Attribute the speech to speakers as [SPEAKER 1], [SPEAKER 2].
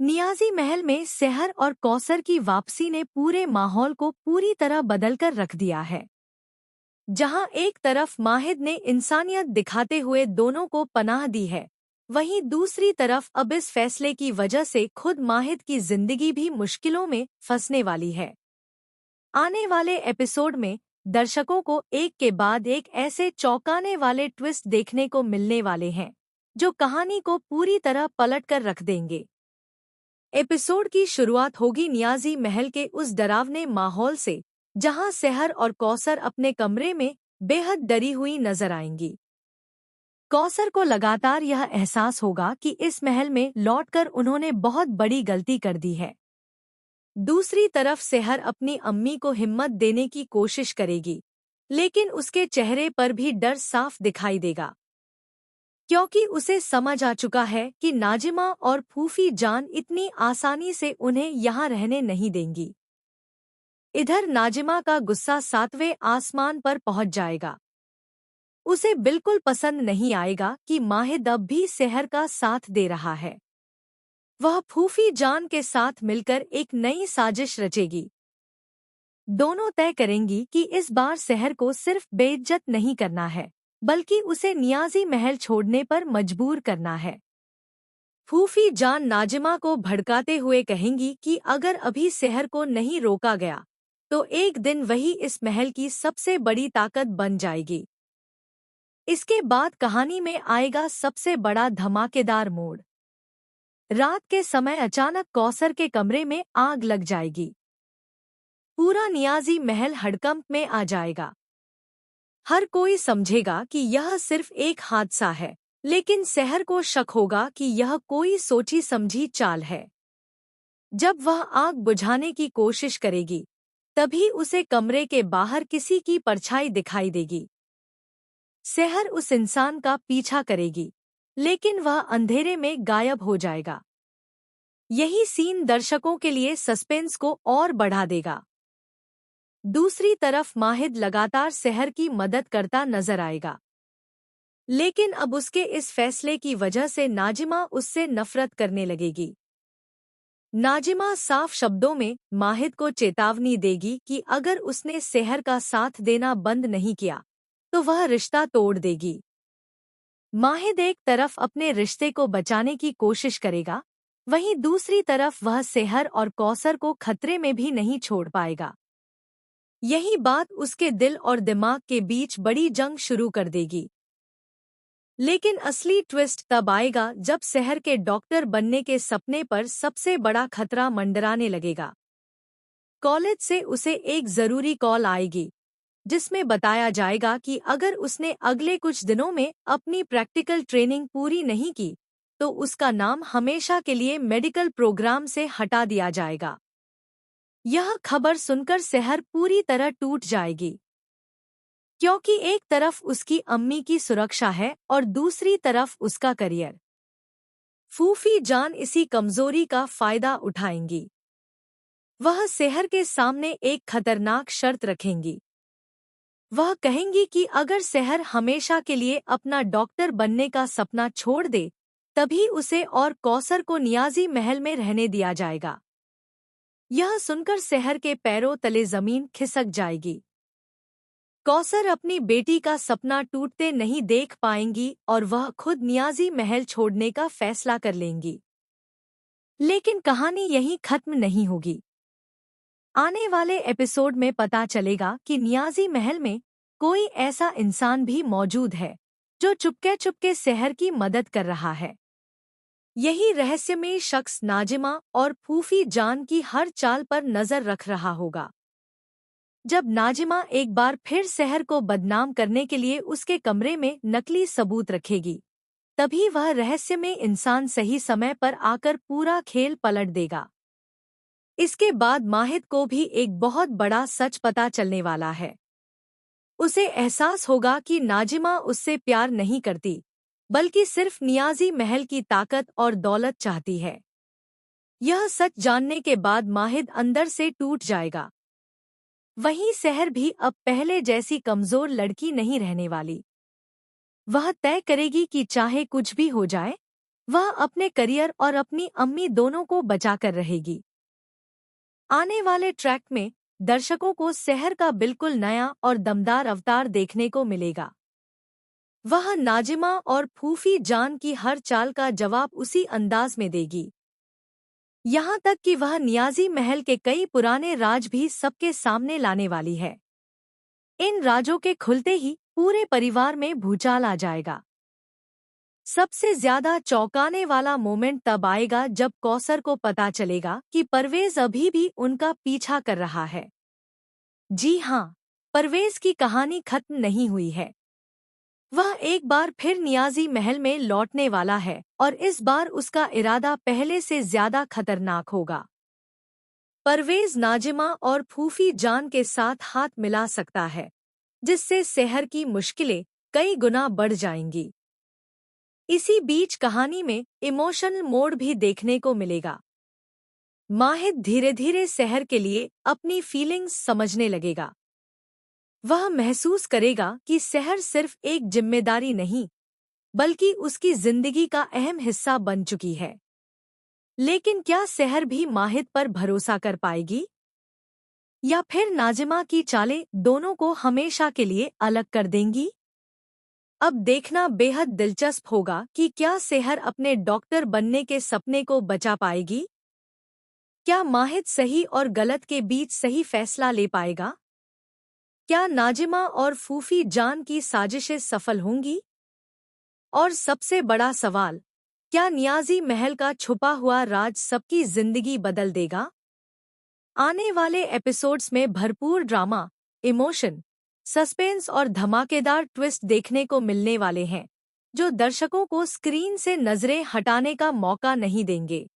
[SPEAKER 1] नियाजी महल में सेहर और कौसर की वापसी ने पूरे माहौल को पूरी तरह बदलकर रख दिया है। जहां एक तरफ माहिद ने इंसानियत दिखाते हुए दोनों को पनाह दी है, वहीं दूसरी तरफ अब इस फैसले की वजह से खुद माहिद की जिंदगी भी मुश्किलों में फंसने वाली है। आने वाले एपिसोड में दर्शकों को एक के बाद एक ऐसे चौंकाने वाले ट्विस्ट देखने को मिलने वाले हैं, जो कहानी को पूरी तरह पलटकर रख देंगे। एपिसोड की शुरुआत होगी नियाजी महल के उस डरावने माहौल से, जहां सेहर और कौसर अपने कमरे में बेहद डरी हुई नजर आएंगी। कौसर को लगातार यह एहसास होगा कि इस महल में लौटकर उन्होंने बहुत बड़ी गलती कर दी है। दूसरी तरफ सेहर अपनी अम्मी को हिम्मत देने की कोशिश करेगी, लेकिन उसके चेहरे पर भी डर साफ दिखाई देगा, क्योंकि उसे समझ आ चुका है कि नाजिमा और फूफी जान इतनी आसानी से उन्हें यहाँ रहने नहीं देंगी। इधर नाजिमा का गुस्सा 7वें आसमान पर पहुंच जाएगा। उसे बिल्कुल पसंद नहीं आएगा कि माहिद अब भी सेहर का साथ दे रहा है। वह फूफी जान के साथ मिलकर एक नई साजिश रचेगी। दोनों तय करेंगी कि इस बार सेहर को सिर्फ बेइज्जत नहीं करना है, बल्कि उसे नियाजी महल छोड़ने पर मजबूर करना है। फूफी जान नाजिमा को भड़काते हुए कहेंगी कि अगर अभी सेहर को नहीं रोका गया, तो एक दिन वही इस महल की सबसे बड़ी ताकत बन जाएगी। इसके बाद कहानी में आएगा सबसे बड़ा धमाकेदार मोड़। रात के समय अचानक कौसर के कमरे में आग लग जाएगी। पूरा नियाजी महल हड़कंप में आ जाएगा। हर कोई समझेगा कि यह सिर्फ एक हादसा है, लेकिन सेहर को शक होगा कि यह कोई सोची समझी चाल है। जब वह आग बुझाने की कोशिश करेगी, तभी उसे कमरे के बाहर किसी की परछाई दिखाई देगी। सेहर उस इंसान का पीछा करेगी, लेकिन वह अंधेरे में गायब हो जाएगा। यही सीन दर्शकों के लिए सस्पेंस को और बढ़ा देगा। दूसरी तरफ माहिद लगातार सेहर की मदद करता नजर आएगा, लेकिन अब उसके इस फैसले की वजह से नाजिमा उससे नफरत करने लगेगी। नाजिमा साफ शब्दों में माहिद को चेतावनी देगी कि अगर उसने सेहर का साथ देना बंद नहीं किया, तो वह रिश्ता तोड़ देगी। माहिद एक तरफ अपने रिश्ते को बचाने की कोशिश करेगा, वहीं दूसरी तरफ वह सेहर और कौसर को खतरे में भी नहीं छोड़ पाएगा। यही बात उसके दिल और दिमाग के बीच बड़ी जंग शुरू कर देगी। लेकिन असली ट्विस्ट तब आएगा जब सेहर के डॉक्टर बनने के सपने पर सबसे बड़ा खतरा मंडराने लगेगा। कॉलेज से उसे एक जरूरी कॉल आएगी, जिसमें बताया जाएगा कि अगर उसने अगले कुछ दिनों में अपनी प्रैक्टिकल ट्रेनिंग पूरी नहीं की, तो उसका नाम हमेशा के लिए मेडिकल प्रोग्राम से हटा दिया जाएगा। यह खबर सुनकर सेहर पूरी तरह टूट जाएगी, क्योंकि एक तरफ उसकी अम्मी की सुरक्षा है और दूसरी तरफ उसका करियर। फूफी जान इसी कमजोरी का फायदा उठाएंगी। वह सेहर के सामने एक खतरनाक शर्त रखेंगी। वह कहेंगी कि अगर सेहर हमेशा के लिए अपना डॉक्टर बनने का सपना छोड़ दे, तभी उसे और कौसर को नियाजी महल में रहने दिया जाएगा। यह सुनकर सेहर के पैरों तले जमीन खिसक जाएगी। कौसर अपनी बेटी का सपना टूटते नहीं देख पाएंगी और वह खुद नियाजी महल छोड़ने का फैसला कर लेंगी। लेकिन कहानी यहीं खत्म नहीं होगी। आने वाले एपिसोड में पता चलेगा कि नियाजी महल में कोई ऐसा इंसान भी मौजूद है, जो चुपके चुपके सेहर की मदद कर रहा है। यही रहस्यमयी शख्स नाजिमा और फूफी जान की हर चाल पर नजर रख रहा होगा। जब नाजिमा एक बार फिर सेहर को बदनाम करने के लिए उसके कमरे में नकली सबूत रखेगी, तभी वह रहस्यमय इंसान सही समय पर आकर पूरा खेल पलट देगा। इसके बाद माहिद को भी एक बहुत बड़ा सच पता चलने वाला है। उसे एहसास होगा कि नाजिमा उससे प्यार नहीं करती, बल्कि सिर्फ नियाजी महल की ताकत और दौलत चाहती है। यह सच जानने के बाद माहिद अंदर से टूट जाएगा। वहीं सेहर भी अब पहले जैसी कमजोर लड़की नहीं रहने वाली। वह तय करेगी कि चाहे कुछ भी हो जाए, वह अपने करियर और अपनी अम्मी दोनों को बचाकर रहेगी। आने वाले ट्रैक में दर्शकों को सहर का बिल्कुल नया और दमदार अवतार देखने को मिलेगा। वह नाजिमा और फूफी जान की हर चाल का जवाब उसी अंदाज में देगी, यहाँ तक कि वह नियाजी महल के कई पुराने राज भी सबके सामने लाने वाली है। इन राजों के खुलते ही पूरे परिवार में भूचाल आ जाएगा। सबसे ज्यादा चौंकाने वाला मोमेंट तब आएगा जब कौसर को पता चलेगा कि परवेज अभी भी उनका पीछा कर रहा है। जी हाँ, परवेज की कहानी खत्म नहीं हुई है। वह एक बार फिर नियाजी महल में लौटने वाला है और इस बार उसका इरादा पहले से ज्यादा खतरनाक होगा। परवेज नाजिमा और फूफी जान के साथ हाथ मिला सकता है, जिससे सहर की मुश्किलें कई गुना बढ़ जाएंगी। इसी बीच कहानी में इमोशनल मोड भी देखने को मिलेगा। माहिद धीरे धीरे सहर के लिए अपनी फीलिंग्स समझने लगेगा। वह महसूस करेगा कि सहर सिर्फ एक जिम्मेदारी नहीं, बल्कि उसकी जिंदगी का अहम हिस्सा बन चुकी है। लेकिन क्या सहर भी माहिद पर भरोसा कर पाएगी? या फिर नाजिमा की चालें दोनों को हमेशा के लिए अलग कर देंगी? अब देखना बेहद दिलचस्प होगा कि क्या सहर अपने डॉक्टर बनने के सपने को बचा पाएगी? क्या माहिद सही और गलत के बीच सही फैसला ले पाएगा? क्या नाजिमा और फूफी जान की साजिशें सफल होंगी? और सबसे बड़ा सवाल, क्या नियाजी महल का छुपा हुआ राज सबकी जिंदगी बदल देगा? आने वाले एपिसोड्स में भरपूर ड्रामा, इमोशन, सस्पेंस और धमाकेदार ट्विस्ट देखने को मिलने वाले हैं, जो दर्शकों को स्क्रीन से नजरें हटाने का मौका नहीं देंगे।